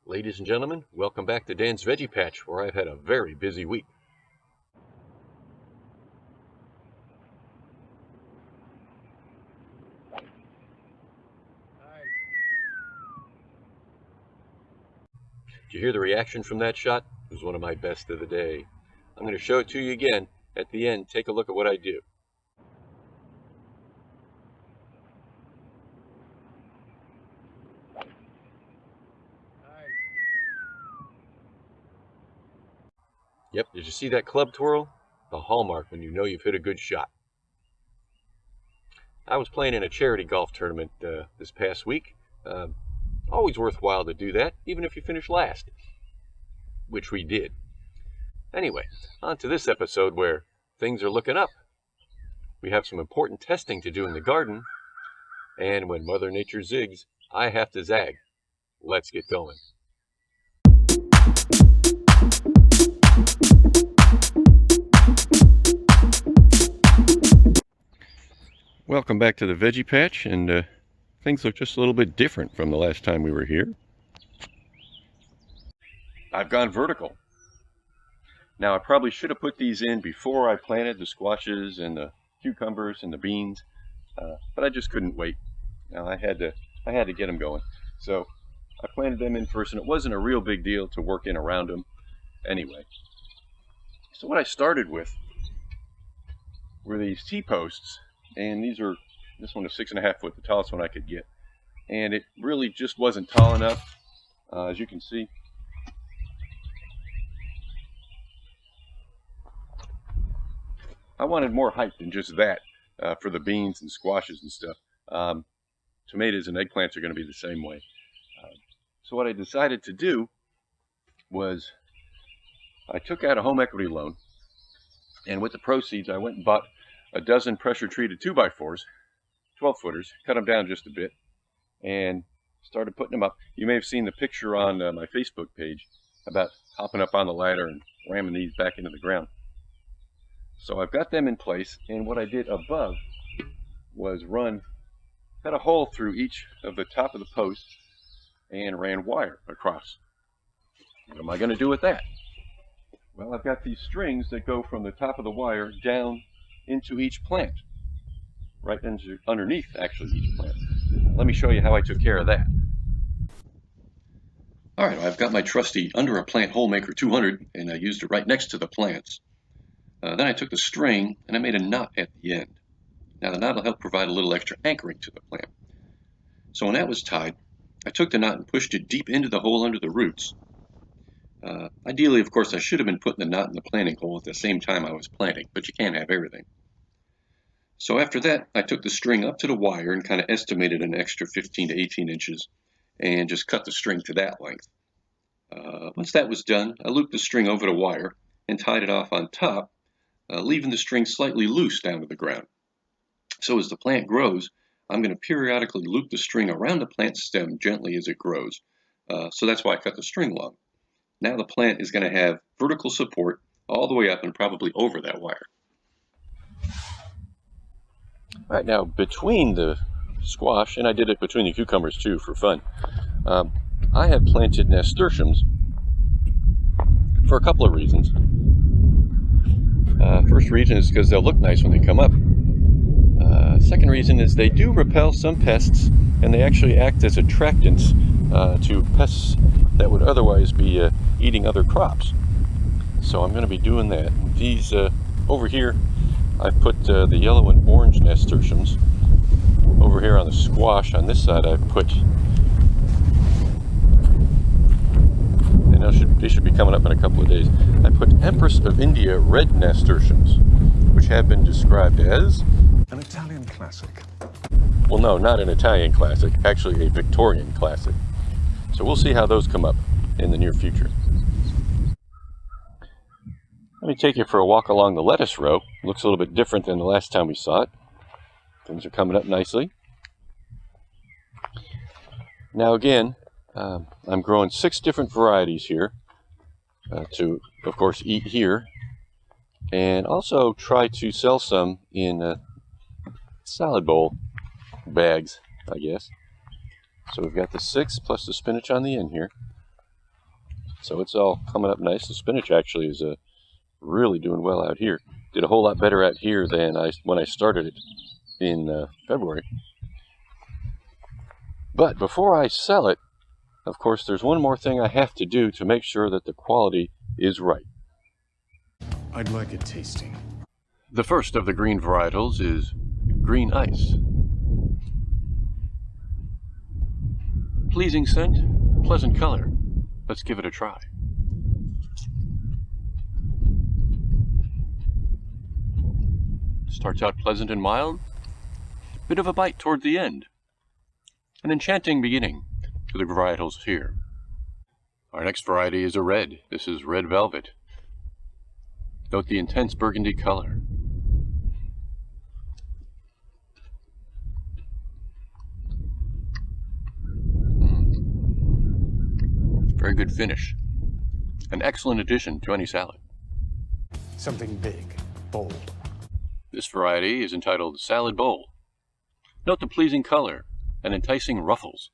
Ladies and gentlemen, welcome back to Dan's Veggie Patch, where I've had a very busy week. Did you hear the reaction from that shot? It was one of my best of the day. I'm going to show it to you again. At the end, take a look at what I do. Yep, did you see that club twirl? The hallmark when you know you've hit a good shot. I was playing in a charity golf tournament this past week. Always worthwhile to do that, even if you finish last, which we did. Anyway, on to this episode where things are looking up. We have some important testing to do in the garden, and when Mother Nature zigs, I have to zag. Let's get going. Welcome back to the Veggie Patch, and things look just a little bit different from the last time we were here. I've gone vertical. Now I probably should have put these in before I planted the squashes and the cucumbers and the beans, but I just couldn't wait. Now I had to get them going. So I planted them in first, and it wasn't a real big deal to work in around them anyway. So what I started with were these T-posts. And this one is 6.5 foot, the tallest one I could get. And it really just wasn't tall enough, as you can see. I wanted more height than just that for the beans and squashes and stuff. Tomatoes and eggplants are going to be the same way. So what I decided to do was I took out a home equity loan, and with the proceeds I went and bought a dozen pressure treated 2x4s, 12-footers, cut them down just a bit, and started putting them up. You may have seen the picture on my Facebook page about hopping up on the ladder and ramming these back into the ground. So I've got them in place, and what I did above was cut a hole through each of the top of the posts and ran wire across. What am I going to do with that? Well, I've got these strings that go from the top of the wire down into each plant, right underneath actually each plant. Let me show you how I took care of that. All right, I've got my trusty Under a Plant Hole Maker 200, and I used it right next to the plants. Then I took the string and I made a knot at the end. Now the knot will help provide a little extra anchoring to the plant. So when that was tied, I took the knot and pushed it deep into the hole under the roots. Ideally, of course, I should have been putting the knot in the planting hole at the same time I was planting, but you can't have everything. So after that, I took the string up to the wire and kind of estimated an extra 15 to 18 inches and just cut the string to that length. Once that was done, I looped the string over the wire and tied it off on top, leaving the string slightly loose down to the ground. So as the plant grows, I'm going to periodically loop the string around the plant stem gently as it grows. So that's why I cut the string long. Now the plant is going to have vertical support all the way up and probably over that wire. All right, now between the squash, and I did it between the cucumbers too for fun, I have planted nasturtiums for a couple of reasons. First reason is because they'll look nice when they come up. Second reason is they do repel some pests, and they actually act as attractants to pests that would otherwise be eating other crops. So I'm going to be doing that. These over here, I've put the yellow and orange nasturtiums. Over here on the squash, on this side, I've put, and they should be coming up in a couple of days, I put Empress of India red nasturtiums, which have been described as an Italian classic. Well, no, not an Italian classic, actually a Victorian classic. So we'll see how those come up in the near future. Let me take you for a walk along the lettuce row. It looks a little bit different than the last time we saw it. Things are coming up nicely. Now again, I'm growing 6 different varieties here to, of course, eat here, and also try to sell some in salad bowl bags, I guess. So we've got the 6 plus the spinach on the end here. So it's all coming up nice. The spinach actually is really doing well out here. Did a whole lot better out here than when I started it in February. But before I sell it, of course, there's one more thing I have to do to make sure that the quality is right. I'd like a tasting. The first of the green varietals is green ice. Pleasing scent, pleasant color. Let's give it a try. Starts out pleasant and mild, bit of a bite toward the end. An enchanting beginning to the varietals here. Our next variety is a red. This is red velvet. Note the intense burgundy color. Very good finish. An excellent addition to any salad. Something big, bold. This variety is entitled Salad Bowl. Note the pleasing color and enticing ruffles.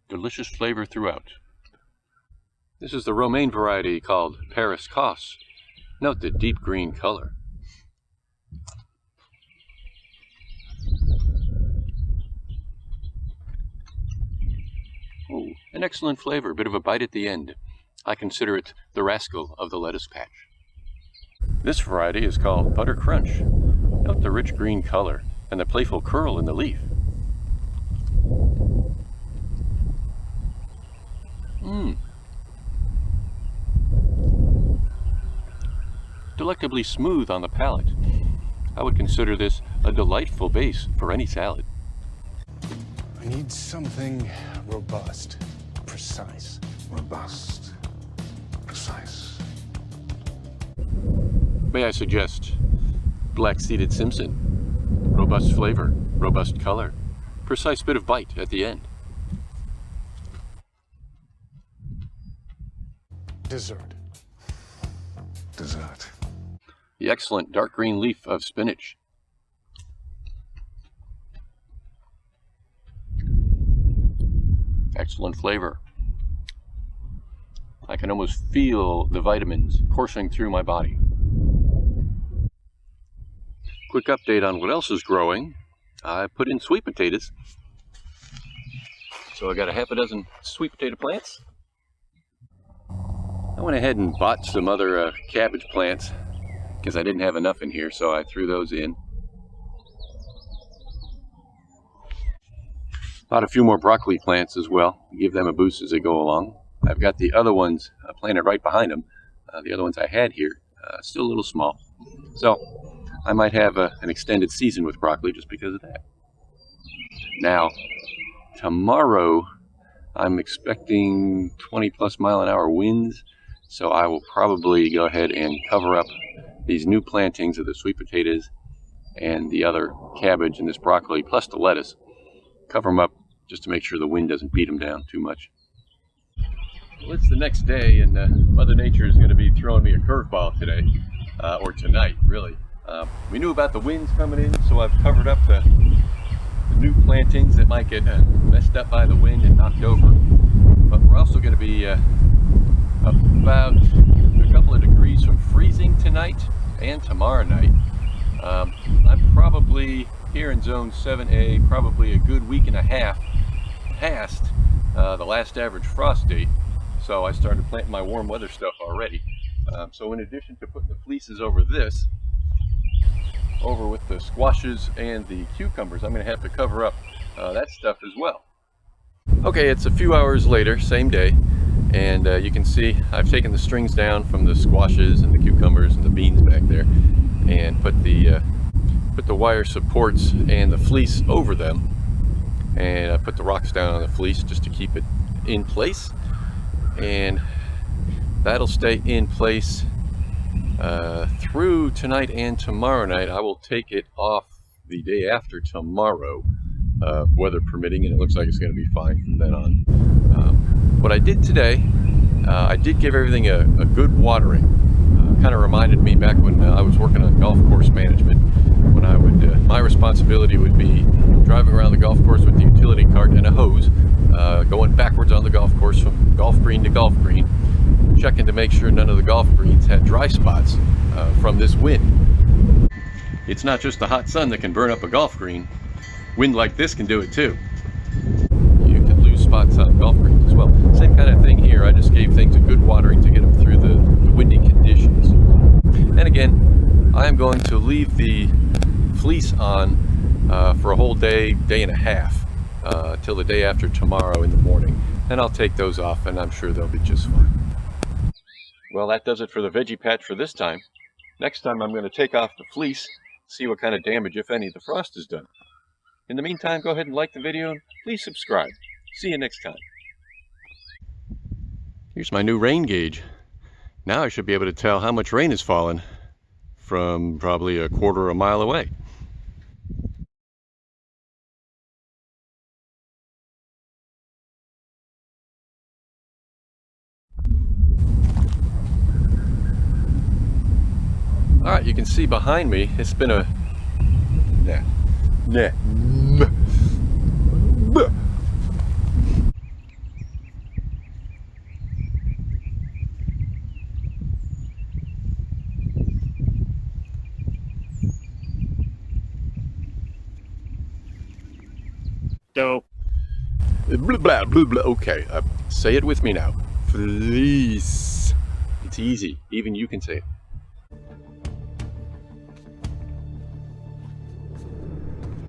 Delicious flavor throughout. This is the romaine variety called Paris Cos. Note the deep green color. Oh, an excellent flavor, bit of a bite at the end. I consider it the rascal of the lettuce patch. This variety is called Buttercrunch. Note the rich green color and the playful curl in the leaf. Delectably smooth on the palate. I would consider this a delightful base for any salad. I need something robust, precise. Robust, precise. May I suggest black-seeded Simpson? Robust flavor, robust color, precise bit of bite at the end. Dessert. Dessert. The excellent dark green leaf of spinach. Excellent flavor. I can almost feel the vitamins coursing through my body. Quick update on what else is growing. I put in sweet potatoes. So I got a half a dozen sweet potato plants. I went ahead and bought some other cabbage plants because I didn't have enough in here, so I threw those in. Bought a few more broccoli plants as well, give them a boost as they go along. I've got the other ones planted right behind them. The other ones I had here, still a little small. So I might have an extended season with broccoli just because of that. Now, tomorrow I'm expecting 20+ mile-an-hour winds, so I will probably go ahead and cover up these new plantings of the sweet potatoes and the other cabbage and this broccoli, plus the lettuce. Cover them up just to make sure the wind doesn't beat them down too much. Well, it's the next day, and Mother Nature is going to be throwing me a curveball today, or tonight, really. We knew about the winds coming in, so I've covered up the new plantings that might get messed up by the wind and knocked over. But we're also going to be about a couple of degrees from freezing tonight and tomorrow night. I'm probably here in zone 7A, probably a good week and a half past the last average frost date, so I started planting my warm weather stuff already. So in addition to putting the fleeces over this, over with the squashes and the cucumbers, I'm going to have to cover up that stuff as well. Okay, it's a few hours later, same day, and you can see I've taken the strings down from the squashes and the cucumbers and the beans back there and put the wire supports and the fleece over them, and I put the rocks down on the fleece just to keep it in place, and that'll stay in place through tonight and tomorrow night. I will take it off the day after tomorrow, weather permitting, and it looks like it's going to be fine from then on. What I did today, I did give everything a good watering. Kind of reminded me back when I was working on golf course management. when I would, my responsibility would be driving around the golf course with the utility cart and a hose, going backwards on the golf course from golf green to golf green, checking to make sure none of the golf greens had dry spots from this wind. It's not just the hot sun that can burn up a golf green. Wind like this can do it too. You can lose spots on golf greens as well. Same kind of thing here. I just gave things a good watering to get them through the windy conditions. And again, I am going to leave the fleece on for a whole day, day and a half, till the day after tomorrow in the morning. And I'll take those off and I'm sure they'll be just fine. Well, that does it for the veggie patch for this time. Next time I'm going to take off the fleece, see what kind of damage, if any, the frost has done. In the meantime, go ahead and like the video and please subscribe. See you next time. Here's my new rain gauge. Now I should be able to tell how much rain has fallen from probably a quarter of a mile away. All right, you can see behind me, it's been a Dope. Blah, blah, blah, blah. Okay, say it with me now. Fleece. It's easy. Even you can say it.